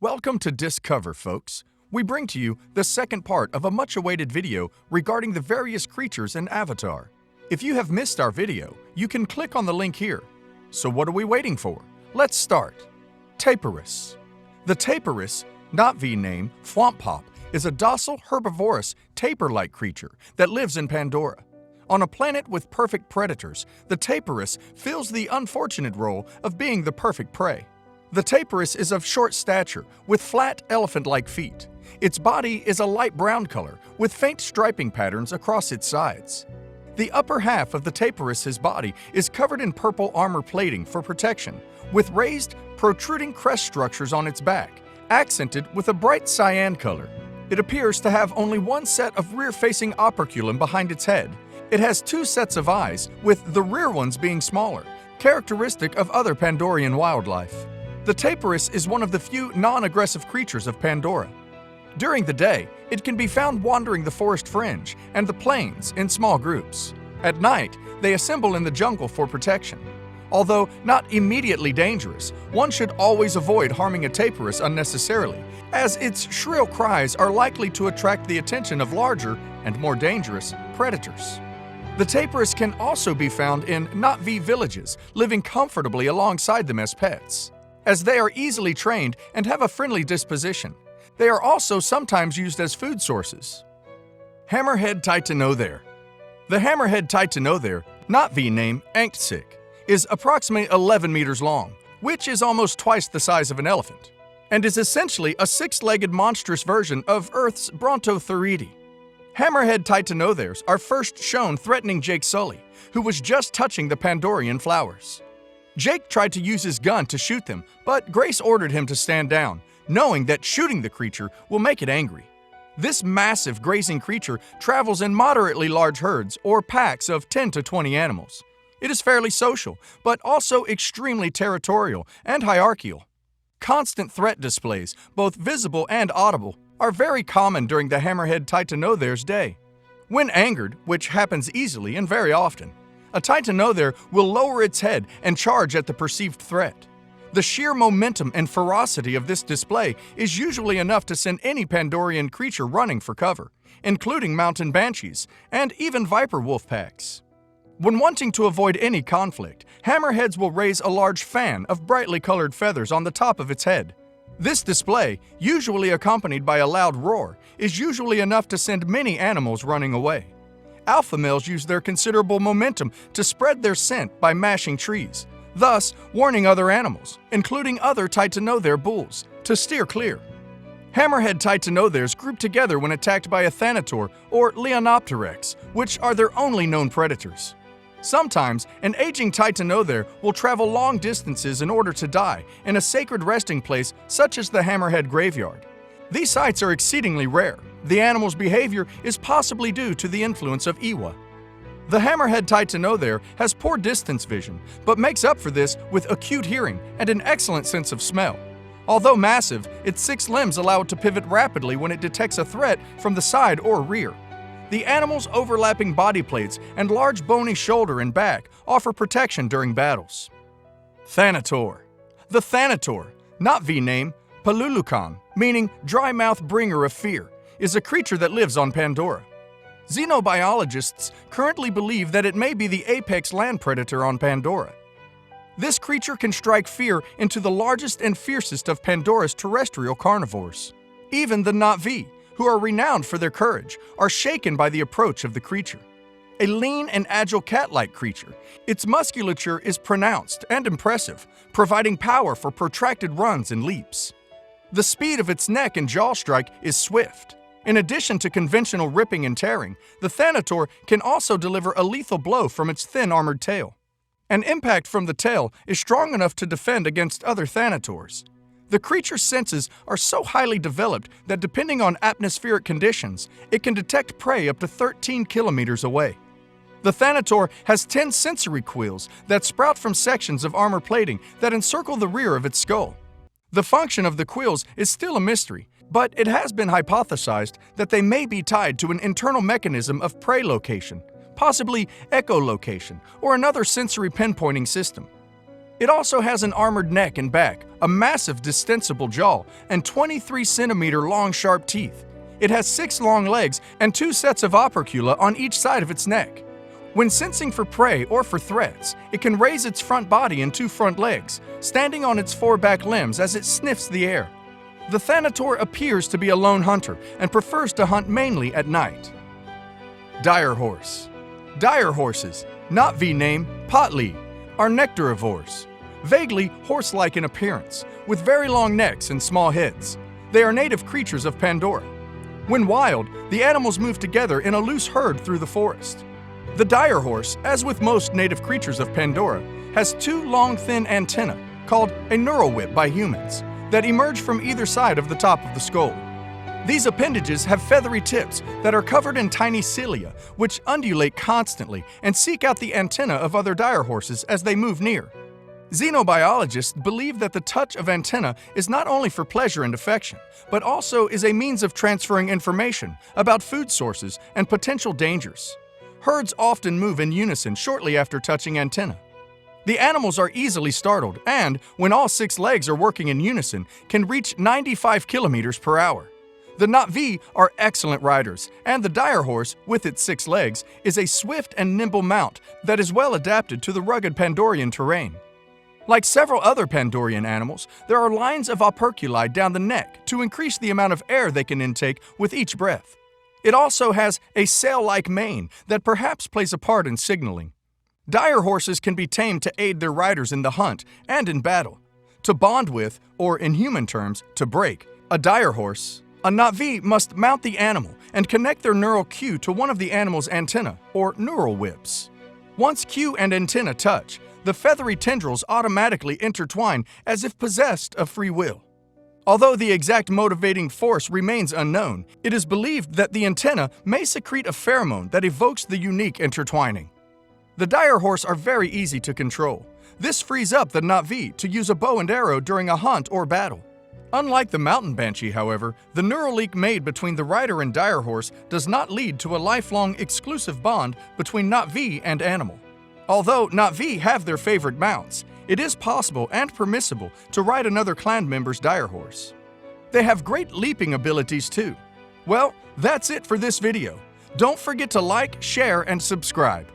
Welcome to Discover, folks. We bring to you the second part of a much-awaited video regarding the various creatures in Avatar. If you have missed our video, you can click on the link here. So what are we waiting for? Let's start. Tapirus. The tapirus, Na'vi name Thwompop, is a docile, herbivorous, tapir-like creature that lives in Pandora. On a planet with perfect predators, the tapirus fills the unfortunate role of being the perfect prey. The tapirus is of short stature, with flat, elephant-like feet. Its body is a light brown color, with faint striping patterns across its sides. The upper half of the tapirus's body is covered in purple armor plating for protection, with raised, protruding crest structures on its back, accented with a bright cyan color. It appears to have only one set of rear-facing operculum behind its head. It has two sets of eyes, with the rear ones being smaller, characteristic of other Pandorian wildlife. The tapirus is one of the few non-aggressive creatures of Pandora. During the day, it can be found wandering the forest fringe and the plains in small groups. At night, they assemble in the jungle for protection. Although not immediately dangerous, one should always avoid harming a tapirus unnecessarily, as its shrill cries are likely to attract the attention of larger and more dangerous predators. The tapirus can also be found in Na'vi villages, living comfortably alongside them as pets, as they are easily trained and have a friendly disposition. They are also sometimes used as food sources. Hammerhead Titanothere. The hammerhead Titanothere, Na'vi name Ankhsik, is approximately 11 meters long, which is almost twice the size of an elephant, and is essentially a six-legged monstrous version of Earth's Brontotheriidae. Hammerhead Titanotheres are first shown threatening Jake Sully, who was just touching the Pandorian flowers. Jake tried to use his gun to shoot them, but Grace ordered him to stand down, knowing that shooting the creature will make it angry. This massive grazing creature travels in moderately large herds or packs of 10 to 20 animals. It is fairly social, but also extremely territorial and hierarchical. Constant threat displays, both visible and audible, are very common during the Hammerhead Titanothere's day. When angered, which happens easily and very often, a Titanothere will lower its head and charge at the perceived threat. The sheer momentum and ferocity of this display is usually enough to send any Pandorian creature running for cover, including mountain banshees and even viper wolf packs. When wanting to avoid any conflict, hammerheads will raise a large fan of brightly colored feathers on the top of its head. This display, usually accompanied by a loud roar, is usually enough to send many animals running away. Alpha males use their considerable momentum to spread their scent by mashing trees, thus warning other animals, including other Titanothere bulls, to steer clear. Hammerhead Titanotheres group together when attacked by a Thanator or Leonopteryx, which are their only known predators. Sometimes, an aging Titanothere will travel long distances in order to die in a sacred resting place such as the Hammerhead Graveyard. These sites are exceedingly rare. The animal's behavior is possibly due to the influence of Iwa. The Hammerhead Titanothere has poor distance vision, but makes up for this with acute hearing and an excellent sense of smell. Although massive, its 6 limbs allow it to pivot rapidly when it detects a threat from the side or rear. The animal's overlapping body plates and large bony shoulder and back offer protection during battles. Thanator. The Thanator, Na'vi name Palulukan, meaning dry mouth bringer of fear, is a creature that lives on Pandora. Xenobiologists currently believe that it may be the apex land predator on Pandora. This creature can strike fear into the largest and fiercest of Pandora's terrestrial carnivores. Even the Na'vi, who are renowned for their courage, are shaken by the approach of the creature. A lean and agile cat-like creature, its musculature is pronounced and impressive, providing power for protracted runs and leaps. The speed of its neck and jaw strike is swift. In addition to conventional ripping and tearing, the Thanator can also deliver a lethal blow from its thin armored tail. An impact from the tail is strong enough to defend against other Thanators. The creature's senses are so highly developed that depending on atmospheric conditions, it can detect prey up to 13 kilometers away. The Thanator has 10 sensory quills that sprout from sections of armor plating that encircle the rear of its skull. The function of the quills is still a mystery, but it has been hypothesized that they may be tied to an internal mechanism of prey location, possibly echolocation, or another sensory pinpointing system. It also has an armored neck and back, a massive distensible jaw, and 23-centimeter long sharp teeth. It has 6 long legs and 2 sets of opercula on each side of its neck. When sensing for prey or for threats, it can raise its front body and 2 front legs, standing on its 4 back limbs as it sniffs the air. The Thanator appears to be a lone hunter and prefers to hunt mainly at night. Dire horse. Dire horses, Na'vi name Potli, are nectarivores. Vaguely horse-like in appearance, with very long necks and small heads. They are native creatures of Pandora. When wild, the animals move together in a loose herd through the forest. The dire horse, as with most native creatures of Pandora, has 2 long thin antennae, called a neural whip by humans, that emerge from either side of the top of the skull. These appendages have feathery tips that are covered in tiny cilia, which undulate constantly and seek out the antennae of other dire horses as they move near. Xenobiologists believe that the touch of antennae is not only for pleasure and affection, but also is a means of transferring information about food sources and potential dangers. Herds often move in unison shortly after touching antennae. The animals are easily startled and, when all 6 legs are working in unison, can reach 95 kilometers per hour. The Na'vi are excellent riders, and the dire horse, with its 6 legs, is a swift and nimble mount that is well adapted to the rugged Pandorian terrain. Like several other Pandorian animals, there are lines of operculi down the neck to increase the amount of air they can intake with each breath. It also has a sail-like mane that perhaps plays a part in signaling. Dire horses can be tamed to aid their riders in the hunt and in battle. To bond with, or in human terms, to break, a dire horse, a Na'vi must mount the animal and connect their neural cue to one of the animal's antennae, or neural whips. Once cue and antenna touch, the feathery tendrils automatically intertwine as if possessed of free will. Although the exact motivating force remains unknown, it is believed that the antenna may secrete a pheromone that evokes the unique intertwining. The dire horse are very easy to control. This frees up the Na'vi to use a bow and arrow during a hunt or battle. Unlike the mountain banshee, however, the neural link made between the rider and dire horse does not lead to a lifelong exclusive bond between Na'vi and animal. Although Na'vi have their favorite mounts, it is possible and permissible to ride another clan member's dire horse. They have great leaping abilities too. Well, that's it for this video. Don't forget to like, share, and subscribe.